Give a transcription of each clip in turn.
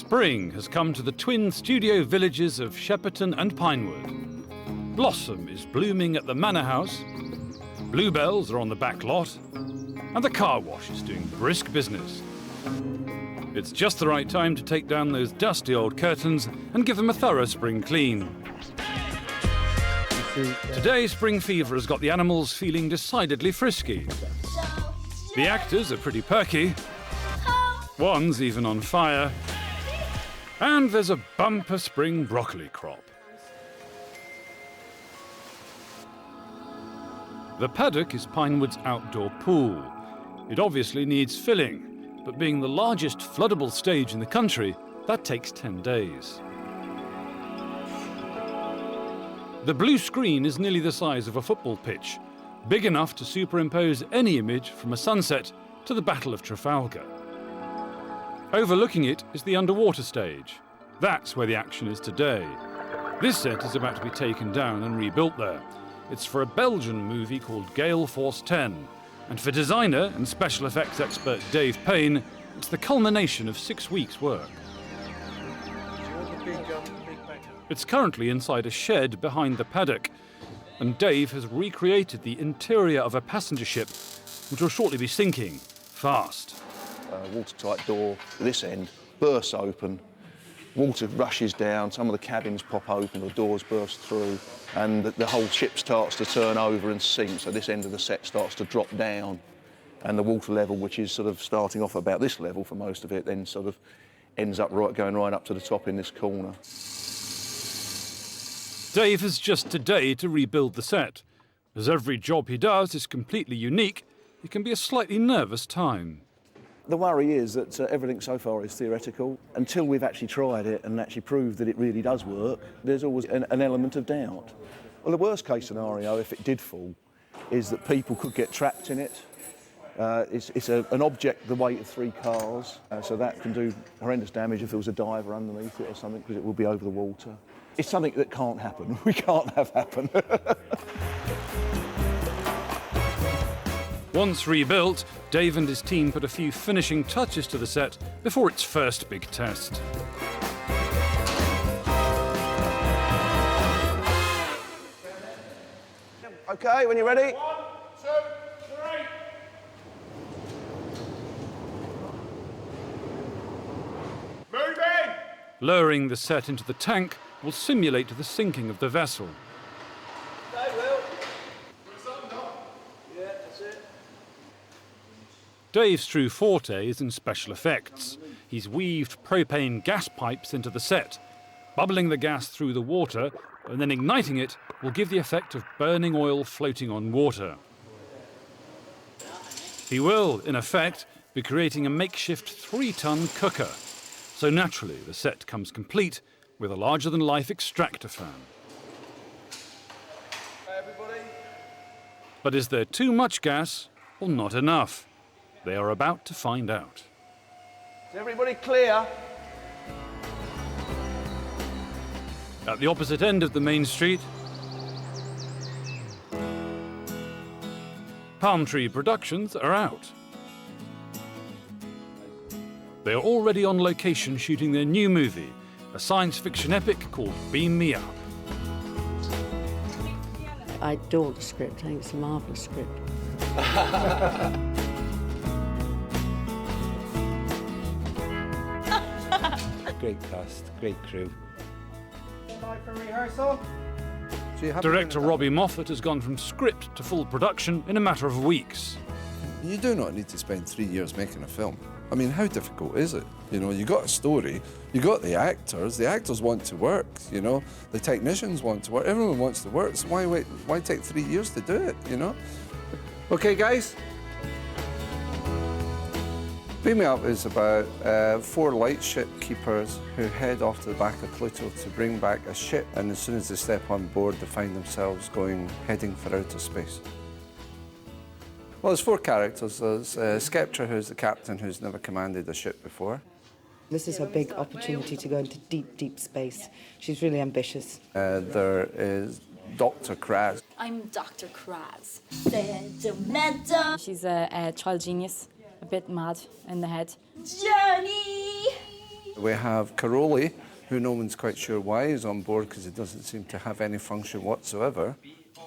Spring has come to the twin studio villages of Shepperton and Pinewood. Blossom is blooming at the Manor House, bluebells are on the back lot, and the car wash is doing brisk business. It's just the right time to take down those dusty old curtains and give them a thorough spring clean. Today, spring fever has got the animals feeling decidedly frisky. The actors are pretty perky, one's even on fire, and there's a bumper spring broccoli crop. The paddock is Pinewood's outdoor pool. It obviously needs filling, but being the largest floodable stage in the country, that takes 10 days. The blue screen is nearly the size of a football pitch, big enough to superimpose any image from a sunset to the Battle of Trafalgar. Overlooking it is the underwater stage. That's where the action is today. This set is about to be taken down and rebuilt there. It's for a Belgian movie called Gale Force 10. And for designer and special effects expert Dave Payne, it's the culmination of 6 weeks' work. It's currently inside a shed behind the paddock, and Dave has recreated the interior of a passenger ship, which will shortly be sinking, fast. Watertight door at this end bursts open, water rushes down, some of the cabins pop open, the doors burst through, and the whole ship starts to turn over and sink, so this end of the set starts to drop down, and the water level, which is sort of starting off about this level for most of it, then sort of ends up going right up to the top in this corner. Dave has just today to rebuild the set. As every job he does is completely unique, it can be a slightly nervous time. The worry is that everything so far is theoretical. Until we've actually tried it and actually proved that it really does work, there's always an element of doubt. Well, the worst case scenario, if it did fall, is that people could get trapped in it. It's an object the weight of 3 cars, so that can do horrendous damage if there was a diver underneath it or something, because it will be over the water. It's something that can't happen. We can't have happen. Once rebuilt, Dave and his team put a few finishing touches to the set before its first big test. OK, when you're ready. 1, 2, 3. Moving! Lowering the set into the tank will simulate the sinking of the vessel. Okay, Will. Yeah, that's it. Dave's true forte is in special effects. He's weaved propane gas pipes into the set. Bubbling the gas through the water and then igniting it will give the effect of burning oil floating on water. He will, in effect, be creating a makeshift 3-ton cooker. So naturally, the set comes complete with a larger-than-life extractor fan. Hey, everybody. But is there too much gas or not enough? They are about to find out. Is everybody clear? At the opposite end of the main street, Palm Tree Productions are out. They are already on location shooting their new movie, a science fiction epic called Beam Me Up. I adore the script. I think it's a marvellous script. Great cast, great crew. For rehearsal. Director Robbie Moffat has gone from script to full production in a matter of weeks. You do not need to spend 3 years making a film. I mean, how difficult is it? You know, you got a story, you got the actors want to work, you know, the technicians want to work, everyone wants to work, so why wait? Why take 3 years to do it, you know? Okay, guys? Beam Me Up is about 4 lightship keepers who head off to the back of Pluto to bring back a ship, and as soon as they step on board, they find themselves heading for outer space. Well, there's 4 characters. There's Skeptra, who's the captain, who's never commanded a ship before. This is her big opportunity to go into deep, deep space. She's really ambitious. There is Dr. Kraz. I'm Dr. Kraz. Sentimental. She's a child genius, a bit mad in the head. Journey. We have Caroli, who no one's quite sure why he's on board because he doesn't seem to have any function whatsoever.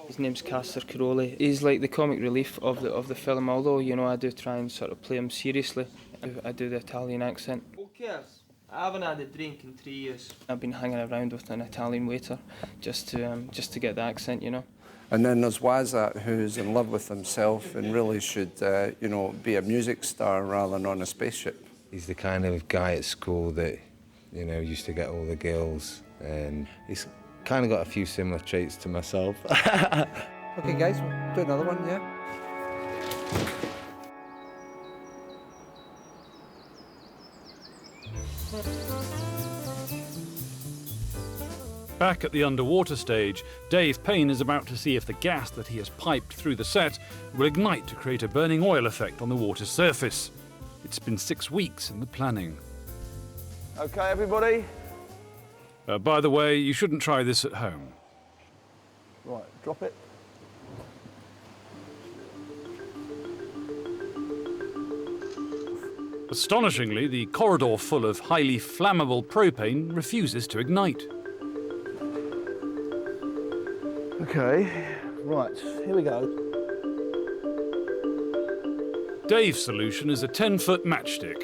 His name's Castor Caroli. He's like the comic relief of the film, although, you know, I do try and sort of play him seriously. I do the Italian accent. I haven't had a drink in 3 years. I've been hanging around with an Italian waiter just to get the accent, you know. And then there's Wazat, who's in love with himself and really should, you know, be a music star rather than on a spaceship. He's the kind of guy at school that, you know, used to get all the girls, and he's kind of got a few similar traits to myself. OK, guys, we'll do another one, yeah? Back at the underwater stage, Dave Payne is about to see if the gas that he has piped through the set will ignite to create a burning oil effect on the water's surface. It's been 6 weeks in the planning. OK, everybody? By the way, you shouldn't try this at home. Right, drop it. Astonishingly, the corridor full of highly flammable propane refuses to ignite. OK, right, here we go. Dave's solution is a 10-foot matchstick.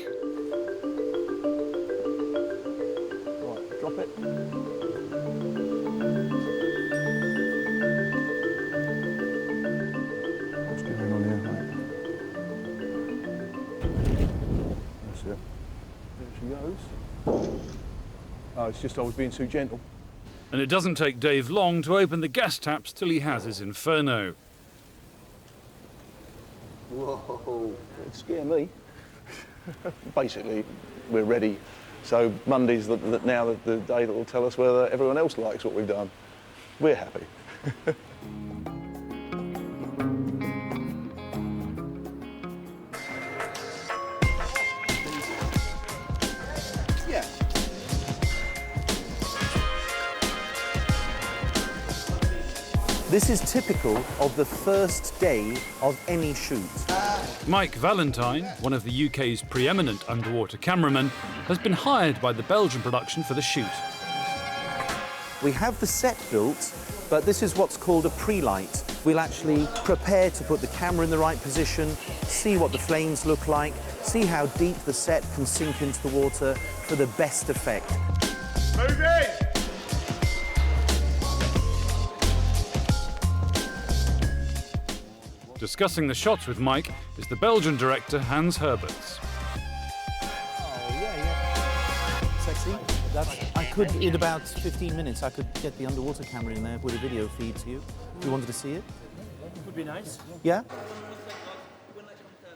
Right, drop it. What's going on here, mate? That's it. There she goes. Oh, it's just I was being too gentle. And it doesn't take Dave long to open the gas taps till he has his inferno. Whoa, it'd scare me. Basically, we're ready. So Monday's now the day that will tell us whether everyone else likes what we've done. We're happy. This is typical of the first day of any shoot. Mike Valentine, one of the UK's preeminent underwater cameramen, has been hired by the Belgian production for the shoot. We have the set built, but this is what's called a pre-light. We'll actually prepare to put the camera in the right position, see what the flames look like, see how deep the set can sink into the water for the best effect. Move in! Discussing the shots with Mike is the Belgian director Hans Herberts. Oh, yeah. Sexy. I could, in about 15 minutes, I could get the underwater camera in there with a video feed to you. You wanted to see it? Would be nice. Yeah?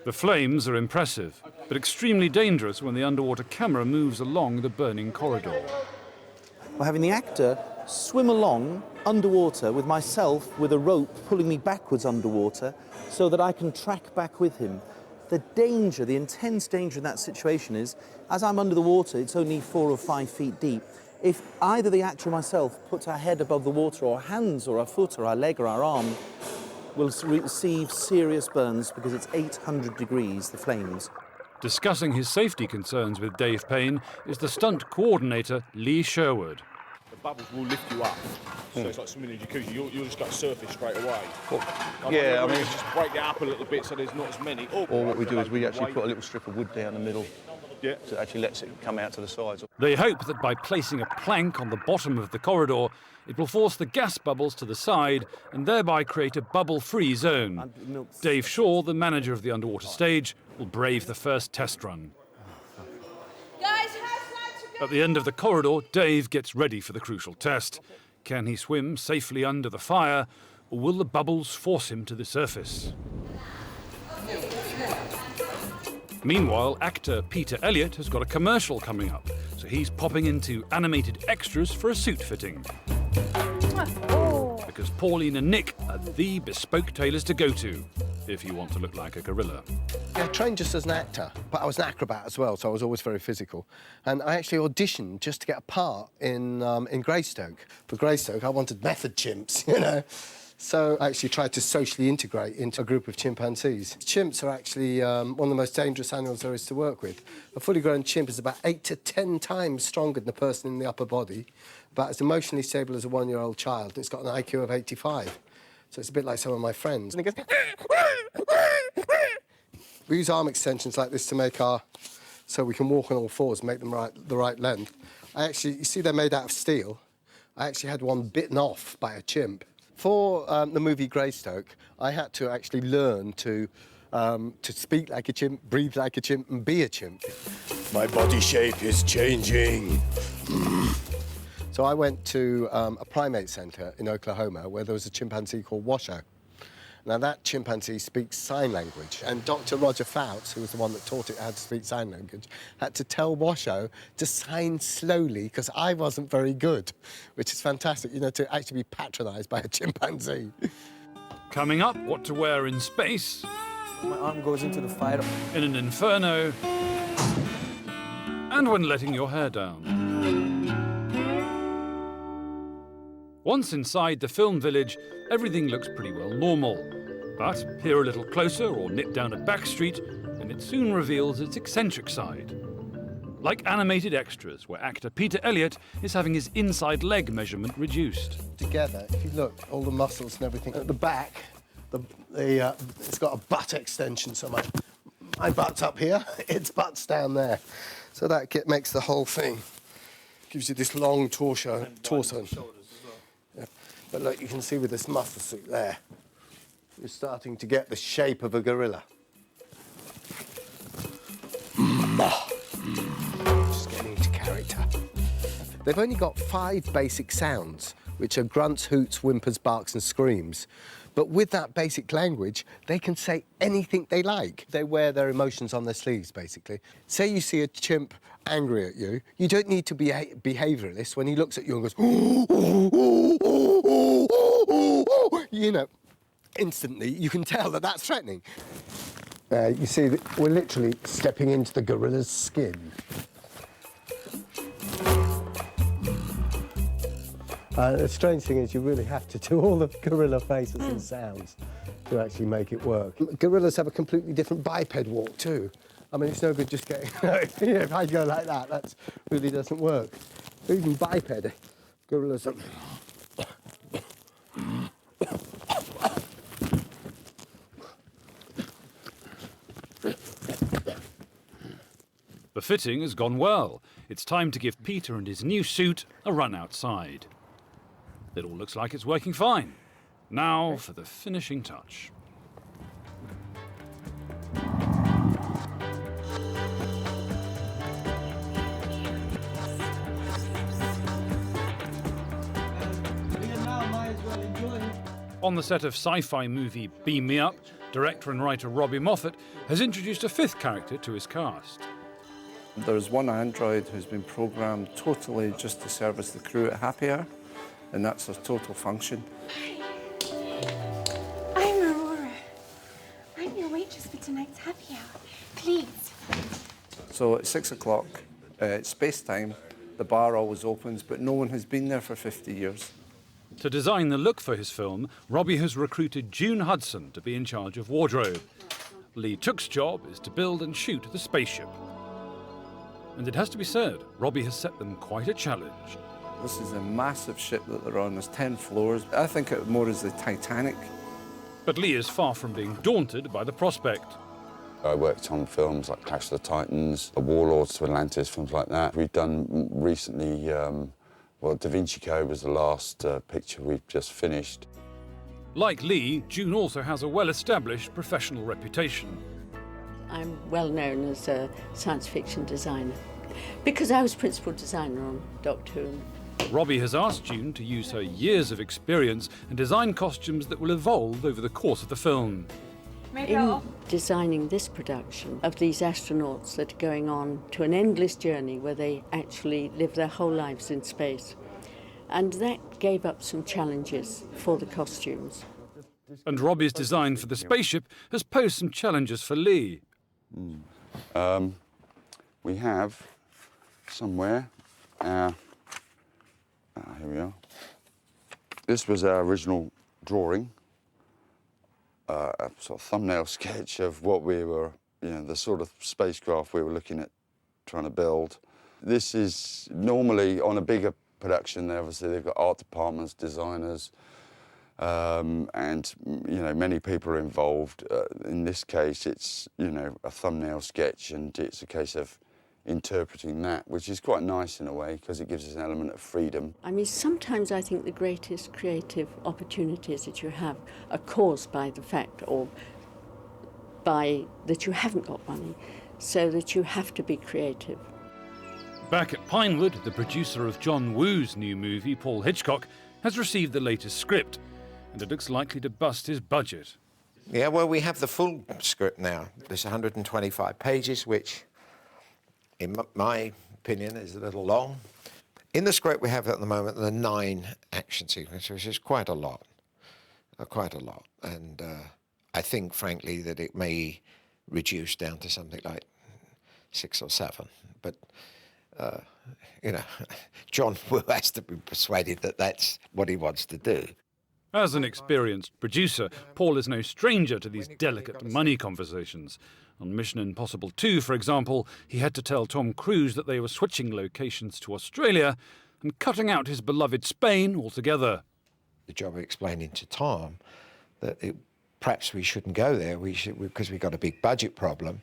The flames are impressive, but extremely dangerous when the underwater camera moves along the burning corridor. We're having the actor swim along underwater with myself with a rope pulling me backwards underwater so that I can track back with him. The danger, the intense danger in that situation is, as I'm under the water, it's only 4 or 5 feet deep. If either the actor or myself puts our head above the water, or our hands or our foot or our leg or our arm, we'll receive serious burns because it's 800 degrees, the flames. Discussing his safety concerns with Dave Payne is the stunt coordinator Lee Sherwood. The bubbles will lift you up, so it's like swimming in a jacuzzi. You'll just like surface straight away. Yeah, I mean, just break it up a little bit so there's not as many. Or what we do is we actually put a little strip of wood down the middle. Yeah. So it actually lets it come out to the sides. They hope that by placing a plank on the bottom of the corridor, it will force the gas bubbles to the side and thereby create a bubble-free zone. Dave Shaw, the manager of the underwater stage, will brave the first test run. At the end of the corridor, Dave gets ready for the crucial test. Can he swim safely under the fire, or will the bubbles force him to the surface? Meanwhile, actor Peter Elliott has got a commercial coming up, so he's popping into animated extras for a suit fitting. Because Pauline and Nick are the bespoke tailors to go to, if you want to look like a gorilla. I trained just as an actor, but I was an acrobat as well, so I was always very physical. And I actually auditioned just to get a part in Greystoke. For Greystoke, I wanted method chimps, you know. So I actually tried to socially integrate into a group of chimpanzees. Chimps are actually one of the most dangerous animals there is to work with. A fully grown chimp is about 8 to 10 times stronger than the person in the upper body, about as emotionally stable as a one-year-old child. It's got an IQ of 85. So it's a bit like some of my friends. And it goes... We use arm extensions like this to make so we can walk on all fours and make them the right length. You see they're made out of steel. I actually had one bitten off by a chimp. For the movie Greystoke, I had to actually learn to speak like a chimp, breathe like a chimp, and be a chimp. My body shape is changing. So I went to a primate centre in Oklahoma where there was a chimpanzee called Washoe. Now, that chimpanzee speaks sign language, and Dr. Roger Fouts, who was the one that taught it how to speak sign language, had to tell Washoe to sign slowly because I wasn't very good, which is fantastic, you know, to actually be patronised by a chimpanzee. Coming up, what to wear in space. My arm goes into the fire. In an inferno. And when letting your hair down. Once inside the film village, everything looks pretty well normal. But peer a little closer or nip down a back street, and it soon reveals its eccentric side. Like Animated Extras, where actor Peter Elliott is having his inside leg measurement reduced. Together, if you look, all the muscles and everything at the back, it's got a butt extension, so my butt's up here, its butt's down there. So that makes the whole thing, gives you this long torso. Yeah. But look, you can see with this muscle suit there, you're starting to get the shape of a gorilla. Just getting into character. They've only got 5 basic sounds, which are grunts, hoots, whimpers, barks and screams. But with that basic language, they can say anything they like. They wear their emotions on their sleeves, basically. Say you see a chimp angry at you, you don't need to be behaviouralist when he looks at you and goes, you know, instantly you can tell that that's threatening. You see, that we're literally stepping into the gorilla's skin. The strange thing is you really have to do all the gorilla faces and sounds to actually make it work. Gorillas have a completely different biped walk too. I mean, it's no good just getting... if I go like that really doesn't work. Even biped, gorillas are... The fitting has gone well. It's time to give Peter and his new suit a run outside. It all looks like it's working fine. Now for the finishing touch. On the set of sci-fi movie Beam Me Up, director and writer Robbie Moffat has introduced a 5th character to his cast. There's one android who's been programmed totally just to service the crew at happy hour, and that's her total function. I'm Aurora. I'm your waitress for tonight's happy hour. Please. So at 6 o'clock, it's space-time, the bar always opens, but no one has been there for 50 years. To design the look for his film, Robbie has recruited June Hudson to be in charge of wardrobe. Lee Took's job is to build and shoot the spaceship. And it has to be said, Robbie has set them quite a challenge. This is a massive ship that they're on. There's 10 floors. I think it more as the Titanic. But Lee is far from being daunted by the prospect. I worked on films like Clash of the Titans, Warlords to Atlantis, films like that. We've done recently, Da Vinci Code was the last picture we've just finished. Like Lee, June also has a well-established professional reputation. I'm well known as a science fiction designer because I was principal designer on Doctor Who. Robbie has asked June to use her years of experience and design costumes that will evolve over the course of the film. In designing this production of these astronauts that are going on to an endless journey where they actually live their whole lives in space. And that gave up some challenges for the costumes. And Robbie's design for the spaceship has posed some challenges for Lee. We have somewhere here we are. This was our original drawing, a sort of thumbnail sketch of what we were, the sort of spacecraft we were looking at trying to build. This is normally on a bigger production. Obviously, they've got art departments, designers, and many people are involved. In this case, it's a thumbnail sketch, and it's a case of interpreting that, which is quite nice in a way because it gives us an element of freedom. I mean, sometimes I think the greatest creative opportunities that you have are caused by the fact or by that you haven't got money, so that you have to be creative. Back at Pinewood, the producer of John Woo's new movie, Paul Hitchcock, has received the latest script, and it looks likely to bust his budget. Yeah, well, we have the full script now. There's 125 pages, which, in my opinion, is a little long. In the script we have at the moment, there are 9 action sequences, which is quite a lot. And I think, frankly, that it may reduce down to something like 6 or 7. But, John Woo has to be persuaded that that's what he wants to do. As an experienced producer, Paul is no stranger to these delicate money conversations. On Mission Impossible 2, for example, he had to tell Tom Cruise that they were switching locations to Australia and cutting out his beloved Spain altogether. The job of explaining to Tom that perhaps we shouldn't go there, because we've got a big budget problem,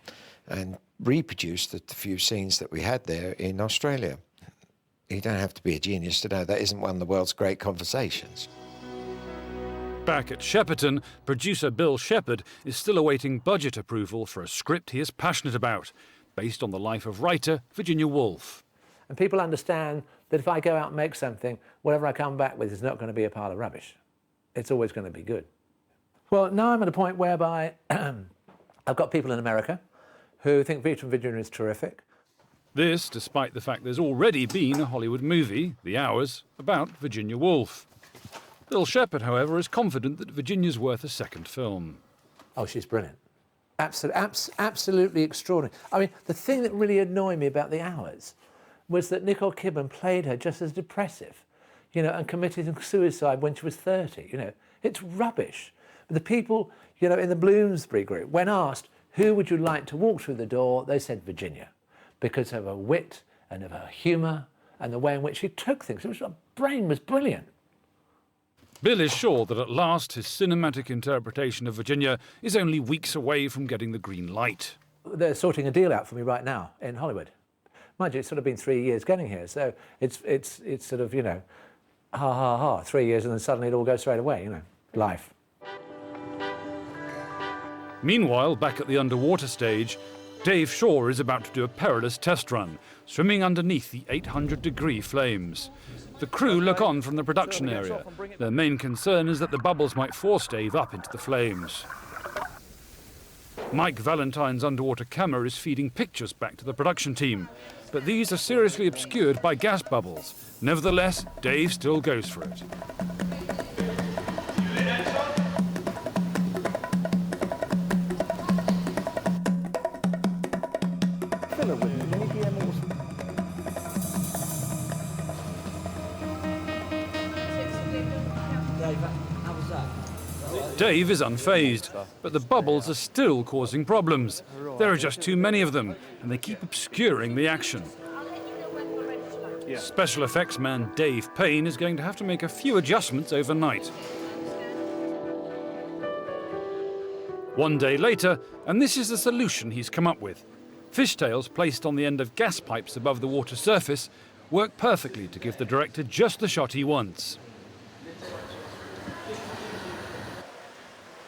and reproduce the few scenes that we had there in Australia. You don't have to be a genius to know that isn't one of the world's great conversations. Back at Shepperton, producer Bill Shepherd is still awaiting budget approval for a script he is passionate about, based on the life of writer Virginia Woolf. And people understand that if I go out and make something, whatever I come back with is not going to be a pile of rubbish. It's always going to be good. Well, now I'm at a point whereby I've got people in America who think Vita and Virginia is terrific. This, despite the fact there's already been a Hollywood movie, The Hours, about Virginia Woolf. Bill Shepherd, however, is confident that Virginia's worth a second film. Oh, she's brilliant. Absolutely extraordinary. I mean, the thing that really annoyed me about The Hours was that Nicole Kidman played her just as depressive, and committed suicide when she was 30, It's rubbish. The people, in the Bloomsbury group, when asked, who would you like to walk through the door, they said Virginia, because of her wit and of her humour and the way in which she took things. Her brain was brilliant. Bill is sure that at last his cinematic interpretation of Virginia is only weeks away from getting the green light. They're sorting a deal out for me right now in Hollywood. Mind you, it's sort of been 3 years getting here, so it's sort of, ha, ha, ha, 3 years and then suddenly it all goes straight away, life. Meanwhile, back at the underwater stage, Dave Shaw is about to do a perilous test run, swimming underneath the 800-degree flames. The crew look on from the production area. Their main concern is that the bubbles might force Dave up into the flames. Mike Valentine's underwater camera is feeding pictures back to the production team, but these are seriously obscured by gas bubbles. Nevertheless, Dave still goes for it. Dave is unfazed, but the bubbles are still causing problems. There are just too many of them, and they keep obscuring the action. Special effects man Dave Payne is going to have to make a few adjustments overnight. One day later, and this is the solution he's come up with. Fishtails placed on the end of gas pipes above the water surface work perfectly to give the director just the shot he wants.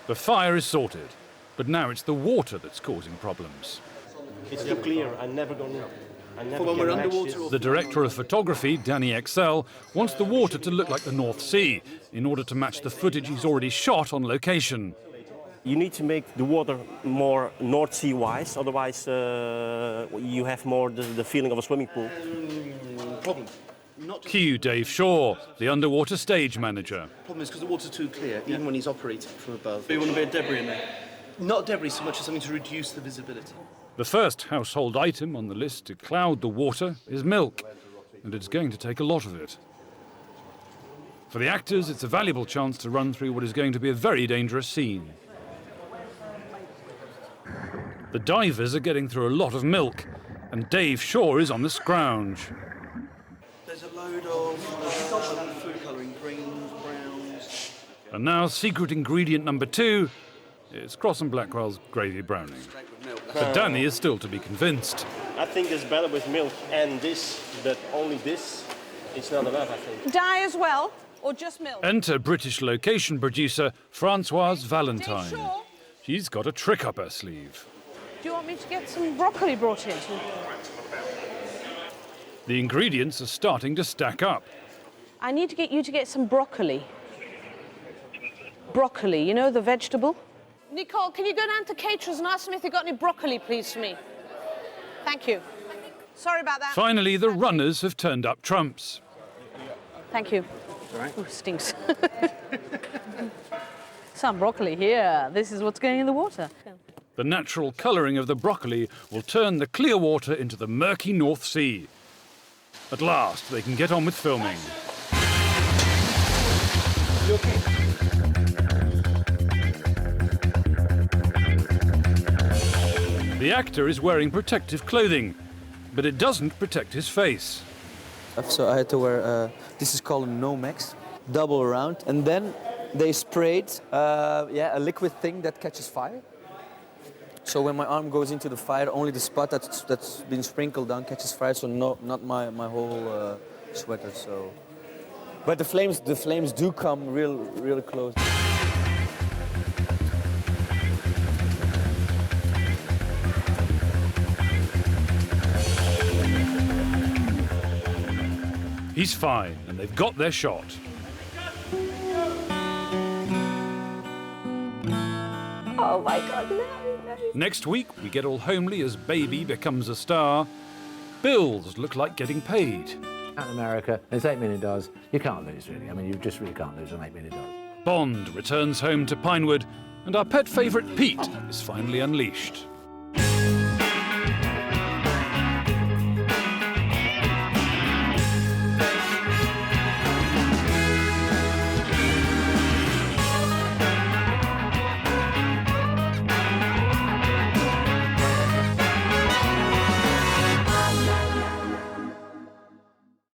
The fire is sorted, but now it's the water that's causing problems. It's too clear. I'm never going to... The director of photography, Danny Excel, wants the water to look like the North Sea in order to match the footage he's already shot on location. You need to make the water more North Sea-wise, otherwise you have more the feeling of a swimming pool. Problem. Cue Dave Shaw, the underwater stage manager. Problem is because the water's too clear, even when he's operating from above. But you want a bit of debris in there? Not debris so much as something to reduce the visibility. The first household item on the list to cloud the water is milk, and it's going to take a lot of it. For the actors, it's a valuable chance to run through what is going to be a very dangerous scene. The divers are getting through a lot of milk, and Dave Shaw is on the scrounge. There's a load of food colouring, greens, browns. And now secret ingredient number 2 is Cross and Blackwell's gravy browning. But Danny is still to be convinced. I think it's better with milk and this, but only this is not enough, I think. Dye as well, or just milk? Enter British location producer Françoise Valentine. She's got a trick up her sleeve. Do you want me to get some broccoli brought in? The ingredients are starting to stack up. I need to get you to get some broccoli. Broccoli, you know, the vegetable? Nicole, can you go down to caterers and ask them if they've got any broccoli, please, for me? Thank you. Sorry about that. Finally, the runners have turned up trumps. Thank you. Ooh, stinks. Some broccoli here. This is what's going in the water. The natural colouring of the broccoli will turn the clear water into the murky North Sea. At last, they can get on with filming. The actor is wearing protective clothing, but it doesn't protect his face. So I had to wear, this is called a Nomex, double around. And then they sprayed a liquid thing that catches fire. So when my arm goes into the fire, only the spot that's been sprinkled down catches fire, so not my whole sweater. So, but the flames do come real close. He's fine, and they've got their shot. Oh my God, no. Next week, we get all homely as Baby becomes a star. Bills look like getting paid. Out in America, there's $8 million. You can't lose, really. I mean, you just really can't lose on $8 million. Bond returns home to Pinewood, and our pet favourite Pete is finally unleashed.